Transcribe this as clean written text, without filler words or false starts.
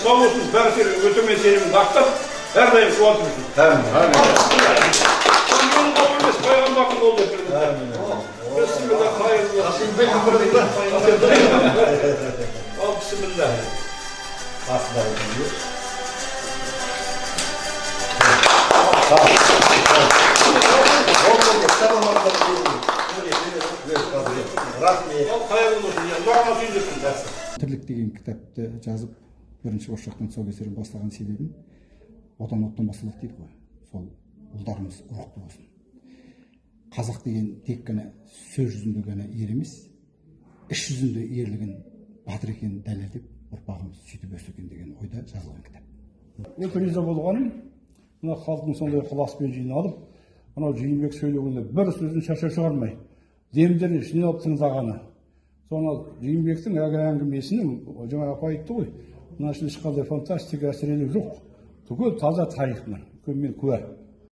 сау болсын, бәрі сенің өтемен сенімді ақтап, әрдайым қуатып жүрсін. Менің қолым емес, пайғамбардың қолы деп білді. Бісміллә, қайырлы болсын. Ал бісміллә. Тірлік деген кітапты жазып, бірінші осы жақтан тұсаукесерін бастаған себебім отан басталады дейді ғой. Сол ұлдарымыз рухты болсын. Қазақ деген тек қана сөз жүзінде ғана ер емес, іс жүзінде ерлігін, батыр екенін дәлелдеп, ұрпағымыз сөйтіп өсірген деген ойда жазылған кітап. Өте риза болғаным, мына халықтың сондай ықыласпен жиналып, анау Жиынбек сөйлегенде бір сөзін шаша шығармай, демдерін ішіне алып тыңдағаны. Соны Жиынбектің әңгімесінің, жаңа апа айтты ғой, мына ішінде ешқандай фантастика әсірелік жоқ. Түгел таза тарихынан, мен куә.